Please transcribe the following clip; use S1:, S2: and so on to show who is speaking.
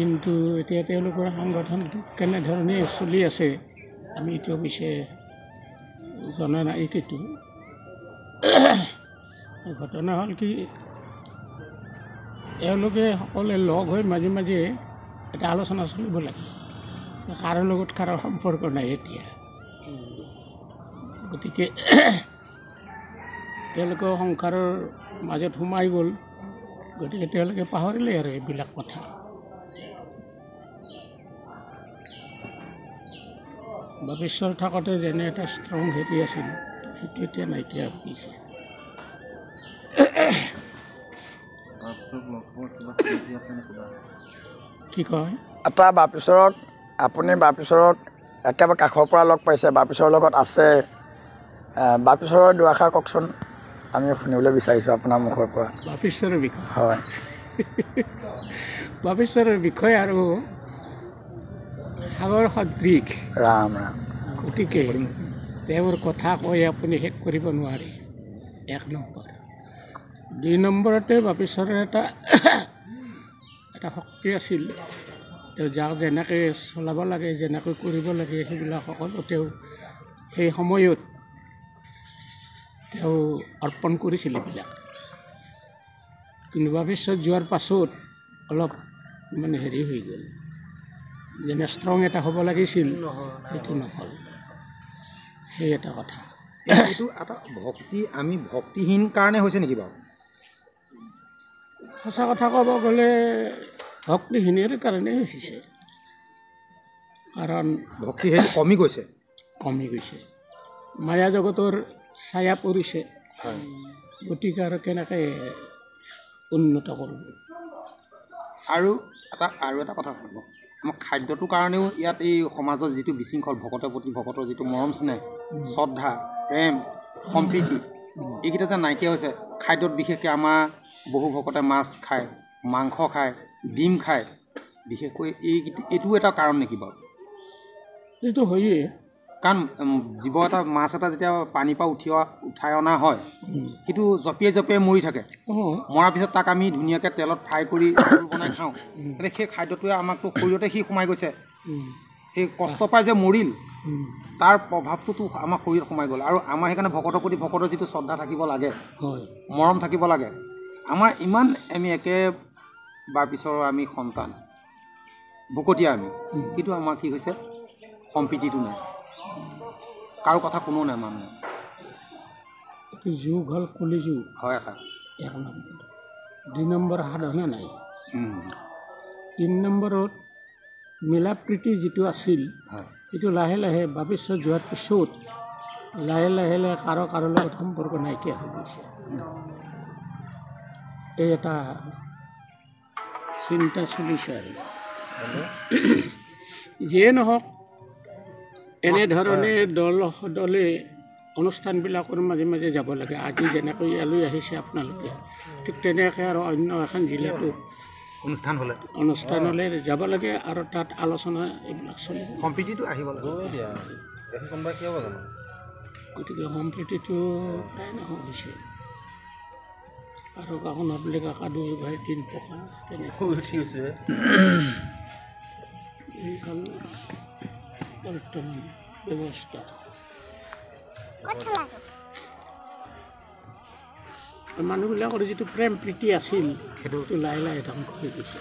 S1: কিন্তু এতিয়া তেওঁলোকৰ সাংগঠনটো কেনেধৰণে চলি আছে আমি এইটো অৱশ্যে জনা নাই। কিন্তু ঘটনা হ'ল কি এওঁলোকে সকলোৱে লগ হৈ মাজে মাজে এটা আলোচনা চলিব লাগে। কাৰো লগত কাৰো সম্পৰ্ক নাই এতিয়া। গতিকে তেওঁলোকে সংসাৰৰ মাজত সোমাই গ'ল। গতিকে তেওঁলোকে পাহৰিলে আৰু এইবিলাক কথা। ভৱিষ্যত থাকোঁতে যেনে এটা ষ্ট্ৰং হেৰি আছিল সেইটো এতিয়া নাইকিয়া হৈ গৈছে। কি কয়
S2: এটা বাপেশ্বৰক আপুনি বাপেশ্বৰক একেবাৰে কাষৰ পৰা লগ পাইছে, বাপেশ্বৰৰ লগত আছে, বাপেশ্বৰৰ দুআষাৰ কওকচোন, আমি শুনিবলৈ বিচাৰিছোঁ আপোনাৰ মুখৰ পৰা।
S1: বাপেশ্বৰৰ বিষয়ে
S2: হয়।
S1: বাপেশ্বৰৰ বিষয়ে আৰু সাগৰ সদৃশ
S2: ৰাম ৰাম।
S1: গতিকে তেওঁৰ কথা কৈ আপুনি শেষ কৰিব নোৱাৰে। 1 নম্বৰ। 2 নম্বৰতে বাপেশ্বৰৰ এটা শক্তি আছিল। তেওঁ যাক যেনেকৈ চলাব লাগে, যেনেকৈ কৰিব লাগে সেইবিলাক সকলো তেওঁ সেই সময়ত তেওঁ অৰ্পণ কৰিছিল এইবিলাক। কিন্তু বাপেশ্বৰ যোৱাৰ পাছত অলপ মানে হেৰি হৈ গ'ল, যেনে ষ্ট্ৰং এটা হ'ব লাগিছিল সেইটো নহ'ল। সেই এটা কথা।
S3: এইটো এটা আমি ভক্তিহীন কাৰণে হৈছে নেকি বাৰু?
S1: সঁচা কথা ক'ব গ'লে ভক্তিহীনৰ কাৰণেই হৈছে। কাৰণ
S3: ভক্তিহীন কমি গৈছে।
S1: মায়া জগতৰ ছায়া পৰিছে। গতিকে আৰু কেনেকৈ উন্নত কৰিব।
S3: আৰু এটা কথা ভাবো, আমাৰ খাদ্যটোৰ কাৰণেও ইয়াত এই সমাজৰ যিটো বিশৃংখল, ভকতৰ প্ৰতি ভকতৰ যিটো মৰম স্নেহ, শ্ৰদ্ধা, প্ৰেম, সম্প্ৰীতি, এইকেইটা যে নাইকিয়া হৈছে। খাদ্যত বিশেষকৈ আমাৰ বহু ভকতে মাছ খায়, মাংস খায়, ডিম খায়। বিশেষকৈ এইটোও এটা কাৰণ নেকি বাৰু?
S1: এইটো হয়েই।
S3: কাৰণ জীৱ এটা মাছ এটা যেতিয়া পানীৰ পৰা উঠাই অনা হয়, সেইটো জঁপিয়াই জঁপিয়াই মৰি থাকে। মৰাৰ পিছত তাক আমি ধুনীয়াকৈ তেলত ফ্ৰাই কৰি বনাই খাওঁ। তেতিয়া সেই খাদ্যটোৱে আমাকতো শৰীৰতে সি সোমাই গৈছে। সেই কষ্ট পাই যে মৰিল, তাৰ প্ৰভাৱটোতো আমাৰ শৰীৰত সোমাই গ'ল। আৰু আমাৰ সেইকাৰণে ভকতৰ প্ৰতি ভকতৰ যিটো শ্ৰদ্ধা থাকিব লাগে, মৰম থাকিব লাগে, আমাৰ ইমান আমি বাপেশ্বৰৰ আমি সন্তান, ভকতীয়া আমি, কিন্তু আমাৰ কি হৈছে সম্প্ৰীতিটো নাই, কাৰো কথা কোনো নাই মানুহ।
S1: যুগ হ'ল কলি যুগ।
S3: হয় এটা
S1: 1 নম্বৰ। 2 নম্বৰ সাধনা নাই। 3 নম্বৰত মিলা প্ৰীতি যিটো আছিল সেইটো লাহে লাহে বাপেশ্বৰ যোৱাৰ পিছত লাহে লাহে কাৰো লগত সম্পৰ্ক নাইকিয়া হৈ গৈছে। এই এটা চিন্তা চলিছে আৰু যিয়ে নহওক এনেধৰণে দলে অনুষ্ঠানবিলাকৰ মাজে মাজে যাব লাগে। আজি যেনেকৈ ইয়ালৈ আহিছে আপোনালোকে, ঠিক তেনেকৈ আৰু অন্য এখন জিলাতো অনুষ্ঠান হ'লে যাব লাগে আৰু তাত আলোচনা এইবিলাক চলিব।
S3: সম্প্ৰীতিটো আহিব লাগে।
S1: গতিকে সম্প্ৰীতিটো প্ৰায় নোহোৱা হৈছে। আৰু কাকো নাপালে কাকা 2 ভাই 3 পকা তেনেকৈ হৈছে। এই হ'ল বৰ্তমান ব্যৱস্থা। মানুহবিলাকৰ যিটো প্ৰেম প্ৰীতি আছিল সেইটো লাহে লাহে ধ্বংস হৈ গৈছে।